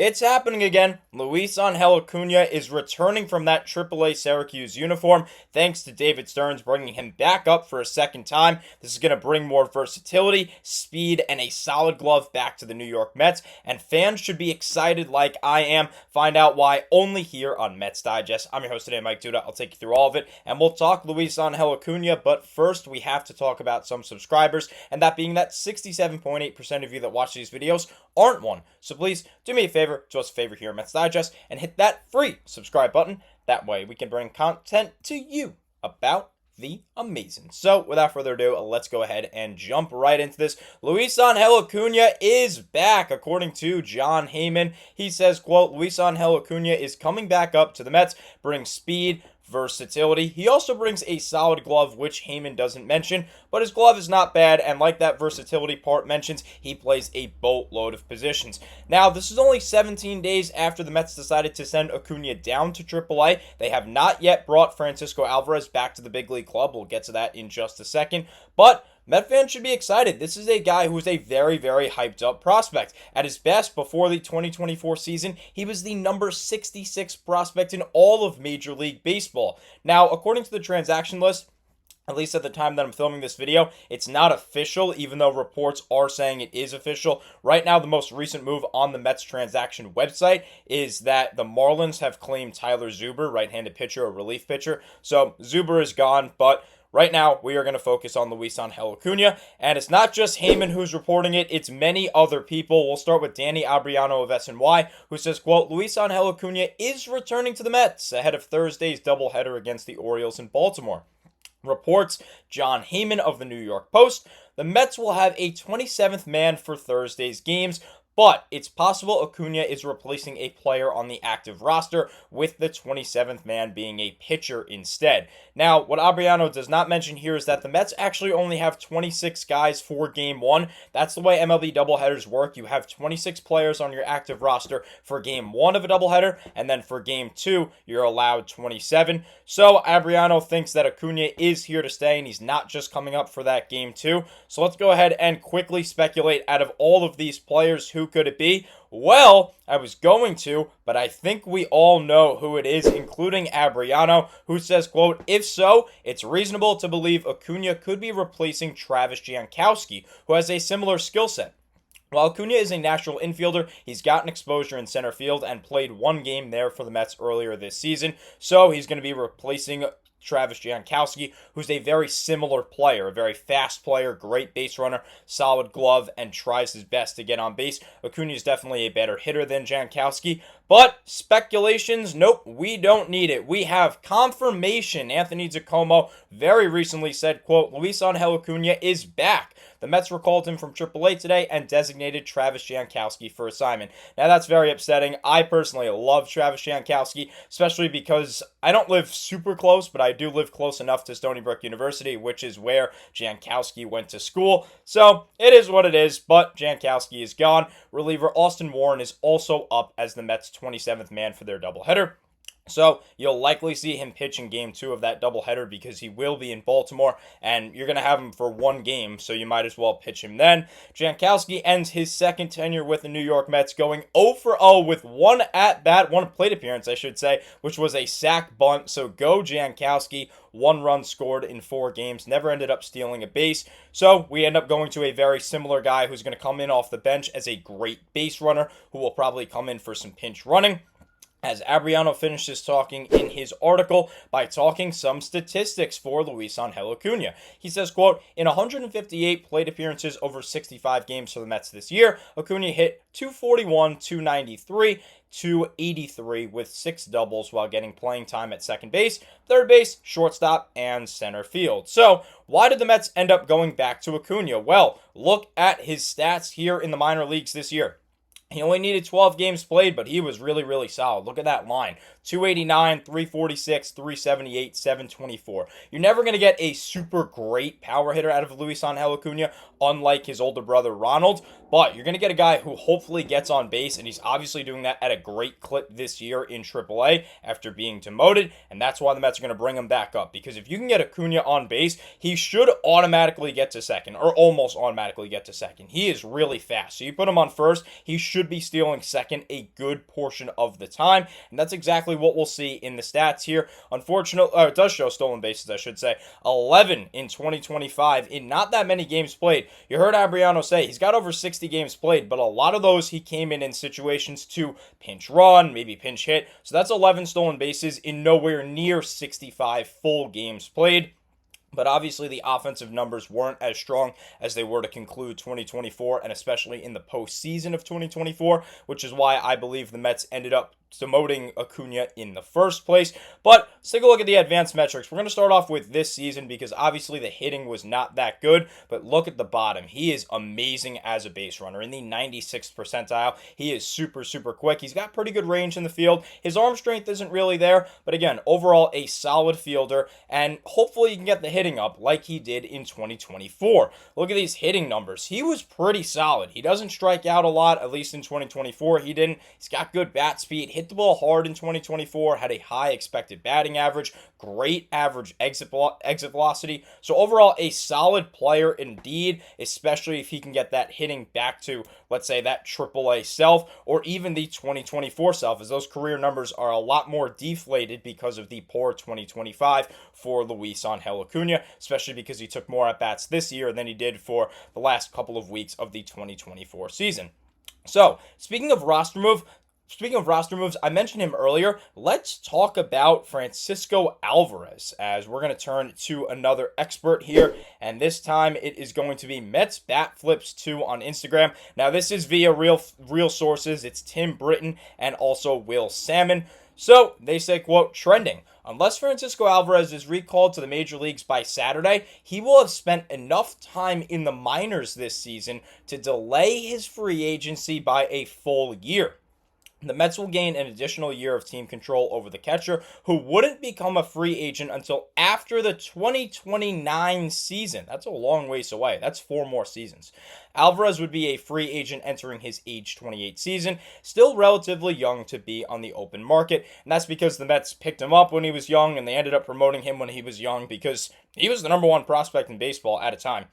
It's happening again. Luisangel Acuña is returning from that AAA Syracuse uniform thanks to David Stearns bringing him back up for a second time. This is going to bring more versatility, speed, and a solid glove back to the New York Mets, and fans should be excited like I am. Find out why only here on Mets Digest. I'm your host today, Mike Duda. I'll take you through all of it, and we'll talk Luisangel Acuña, but first we have to talk about some subscribers, and that being that 67.8% of you that watch these videos aren't one. So please do me a favor, do us a favor here at Mets Digest, and hit that free subscribe button. That way we can bring content to you about the amazing. So without further ado, let's go ahead and jump right into this. Luisangel Acuña is back, according to Jon Heyman. He says, quote, Luisangel Acuña is coming back up to the Mets, brings speed, versatility. He also brings a solid glove, which Heyman doesn't mention, but his glove is not bad, and like that versatility part mentions, he plays a boatload of positions. Now, this is only 17 days after the Mets decided to send Acuña down to AAA. They have not yet brought Francisco Alvarez back to the big league club. We'll get to that in just a second, but Met fans should be excited. This is a guy who is a very, very hyped up prospect. At his best, before the 2024 season, he was the number 66 prospect in all of Major League Baseball. Now, according to the transaction list, at least at the time that I'm filming this video, it's not official, even though reports are saying it is official. Right now, the most recent move on the Mets transaction website is that the Marlins have claimed Tyler Zuber, right-handed pitcher, a relief pitcher. So Zuber is gone, but right now, we are going to focus on Luisangel Acuña, and it's not just Heyman who's reporting it, it's many other people. We'll start with Danny Abriano of SNY, who says, quote, Luisangel Acuña is returning to the Mets ahead of Thursday's doubleheader against the Orioles in Baltimore. Reports Jon Heyman of the New York Post, the Mets will have a 27th man for Thursday's games, but it's possible Acuña is replacing a player on the active roster, with the 27th man being a pitcher instead. Now, what Abriano does not mention here is that the Mets actually only have 26 guys for Game 1. That's the way MLB doubleheaders work. You have 26 players on your active roster for Game 1 of a doubleheader, and then for Game 2, you're allowed 27. So, Abriano thinks that Acuña is here to stay, and he's not just coming up for that Game 2. So, let's go ahead and quickly speculate out of all of these players, who could it be? Well, I was going to, but I think we all know who it is, including Abriano, who says, quote, if so, it's reasonable to believe Acuña could be replacing Travis Janowski, who has a similar skill set. While Acuña is a natural infielder, he's gotten exposure in center field and played one game there for the Mets earlier this season, so he's going to be replacing Travis Janowski, who's a very similar player, a very fast player, great base runner, solid glove, and tries his best to get on base. Acuña is definitely a better hitter than Janowski, but speculations, nope, we don't need it. We have confirmation. Anthony Giacomo very recently said, quote, Luisangel Acuña is back. The Mets recalled him from AAA today and designated Travis Janowski for assignment. Now, that's very upsetting. I personally love Travis Janowski, especially because I don't live super close, but I do live close enough to Stony Brook University, which is where Janowski went to school. So, it is what it is, but Janowski is gone. Reliever Austin Warren is also up as the Mets' 27th man for their doubleheader. So, you'll likely see him pitch in Game 2 of that doubleheader because he will be in Baltimore, and you're going to have him for one game, so you might as well pitch him then. Janowski ends his second tenure with the New York Mets, going 0 for 0 with one at-bat, one plate appearance, I should say, which was a sac bunt. So, go Janowski. 1 run scored in 4 games, never ended up stealing a base. So, we end up going to a very similar guy who's going to come in off the bench as a great base runner, who will probably come in for some pinch running. As Abriano finishes talking in his article by talking some statistics for Luisangel Acuña. He says, quote, in 158 plate appearances over 65 games for the Mets this year, Acuña hit 241, 293, 283 with 6 doubles while getting playing time at second base, third base, shortstop, and center field. So, why did the Mets end up going back to Acuña? Well, look at his stats here in the minor leagues this year. He only needed 12 games played, but he was really, really solid. Look at that line. 289, 346, 378, 724. You're never going to get a super great power hitter out of Luisangel Acuña, unlike his older brother Ronald, But you're going to get a guy who hopefully gets on base, and he's obviously doing that at a great clip this year in AAA after being demoted, and that's why the Mets are going to bring him back up. Because if you can get Acuña on base, he should automatically get to second, or almost automatically get to second. He is really fast. So you put him on first, he should be stealing second a good portion of the time, and that's exactly what we'll see in the stats here. Unfortunately, it does show stolen bases, I should say. 11 in 2025 in not that many games played. You heard Abriano say he's got over 60 games played, but a lot of those he came in situations to pinch run, maybe pinch hit. So that's 11 stolen bases in nowhere near 65 full games played. But obviously the offensive numbers weren't as strong as they were to conclude 2024, and especially in the postseason of 2024, which is why I believe the Mets ended up demoting Acuña in the first place. But let's take a look at the advanced metrics. We're going to start off with this season because obviously the hitting was not that good, but look at the bottom. He is amazing as a base runner in the 96th percentile. He is super, super quick. He's got pretty good range in the field. His arm strength isn't really there, but again, overall a solid fielder, and hopefully you can get the hitting up like he did in 2024. Look at these hitting numbers. He was pretty solid. He doesn't strike out a lot, at least in 2024. He didn't. He's got good bat speed. Hit the ball hard in 2024, had a high expected batting average, great average exit velocity. So overall, a solid player indeed, especially if he can get that hitting back to, let's say, that AAA self or even the 2024 self, as those career numbers are a lot more deflated because of the poor 2025 for Luisangel Acuña, especially because he took more at-bats this year than he did for the last couple of weeks of the 2024 season. So, speaking of roster moves, I mentioned him earlier. Let's talk about Francisco Alvarez, as we're going to turn to another expert here, and this time it is going to be Mets Bat Flips 2 on Instagram. Now, this is via real sources. It's Tim Britton and also Will Salmon. So, they say, quote, trending. Unless Francisco Alvarez is recalled to the major leagues by Saturday, he will have spent enough time in the minors this season to delay his free agency by a full year. The Mets will gain an additional year of team control over the catcher, who wouldn't become a free agent until after the 2029 season. That's a long ways away. That's 4 more seasons. Alvarez would be a free agent entering his age 28 season, still relatively young to be on the open market, and that's because the Mets picked him up when he was young, and they ended up promoting him when he was young because he was the number 1 prospect in baseball at a time.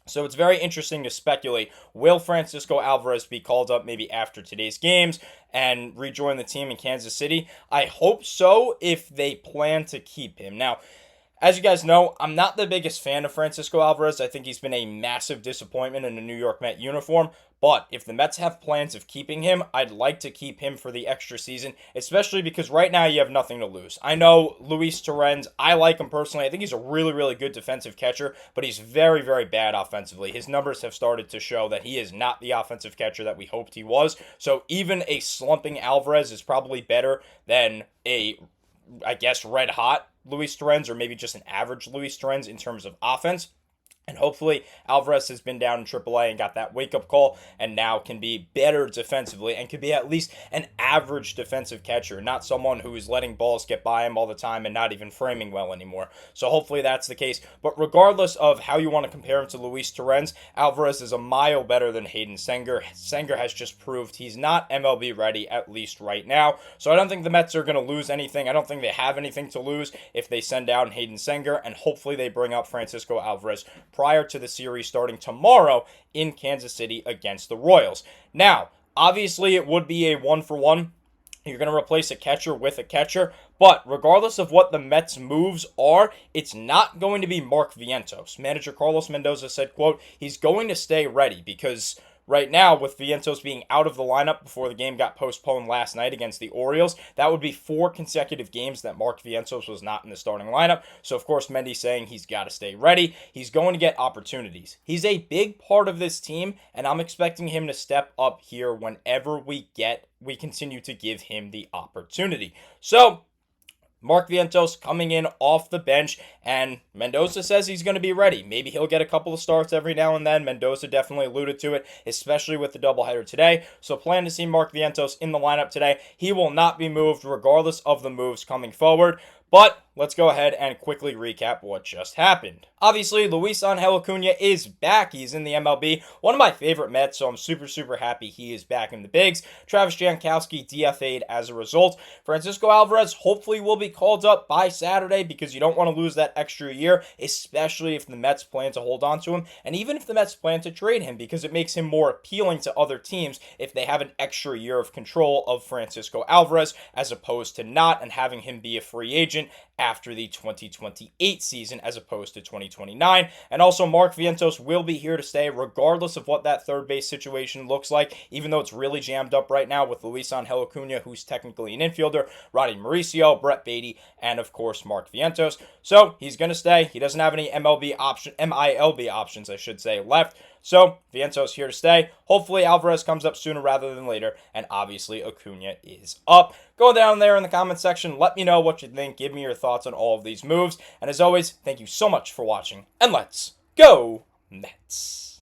So it's very interesting to speculate, will Francisco Alvarez be called up maybe after today's games and rejoin the team in Kansas City? I hope so if they plan to keep him. Now, as you guys know, I'm not the biggest fan of Francisco Alvarez. I think he's been a massive disappointment in a New York Met uniform. But if the Mets have plans of keeping him, I'd like to keep him for the extra season, especially because right now you have nothing to lose. I know Luis Stearns, I like him personally. I think he's a really, really good defensive catcher, but he's very, very bad offensively. His numbers have started to show that he is not the offensive catcher that we hoped he was. So even a slumping Alvarez is probably better than a, I guess, red hot Luis Stearns, or maybe just an average Luis Stearns in terms of offense. And hopefully Alvarez has been down in AAA and got that wake-up call and now can be better defensively and can be at least an average defensive catcher, not someone who is letting balls get by him all the time and not even framing well anymore. So hopefully that's the case. But regardless of how you want to compare him to Luis Stearns, Alvarez is a mile better than Kodai Senga. Senga has just proved he's not MLB ready, at least right now. So I don't think the Mets are going to lose anything. I don't think they have anything to lose if they send down Kodai Senga, and hopefully they bring up Francisco Alvarez prior to the series starting tomorrow in Kansas City against the Royals. Now, obviously it would be a 1-for-1. You're going to replace a catcher with a catcher, but regardless of what the Mets' moves are, it's not going to be Mark Vientos. Manager Carlos Mendoza said, quote, he's going to stay ready because right now, with Ventos being out of the lineup before the game got postponed last night against the Orioles, that would be 4 consecutive games that Mark Vientos was not in the starting lineup. So, of course, Mendy's saying he's got to stay ready. He's going to get opportunities. He's a big part of this team, and I'm expecting him to step up here whenever we continue to give him the opportunity. So, Mark Vientos coming in off the bench, and Mendoza says he's going to be ready. Maybe he'll get a couple of starts every now and then. Mendoza definitely alluded to it, especially with the doubleheader today. So plan to see Mark Vientos in the lineup today. He will not be moved regardless of the moves coming forward. But let's go ahead and quickly recap what just happened. Obviously, Luisangel Acuña is back. He's in the MLB. One of my favorite Mets, so I'm super happy he is back in the bigs. Travis Janowski DFA'd as a result. Francisco Alvarez hopefully will be called up by Saturday because you don't want to lose that extra year, especially if the Mets plan to hold on to him, and even if the Mets plan to trade him, because it makes him more appealing to other teams if they have an extra year of control of Francisco Alvarez as opposed to not, and having him be a free agent after the 2028 season as opposed to 2029. And also Mark Ventos will be here to stay regardless of what that third base situation looks like, even though it's really jammed up right now with Luisangel Acuña, who's technically an infielder, Roddy Mauricio, Brett Beatty, and of course Mark Ventos. So he's going to stay. He doesn't have any MILB options, I should say, left. So Ventos here to stay. Hopefully Alvarez comes up sooner rather than later, and obviously Acuña is up. Go down there in the comment section. Let me know what you think. Give me your thoughts on all of these moves. And as always, thank you so much for watching, and let's go Mets.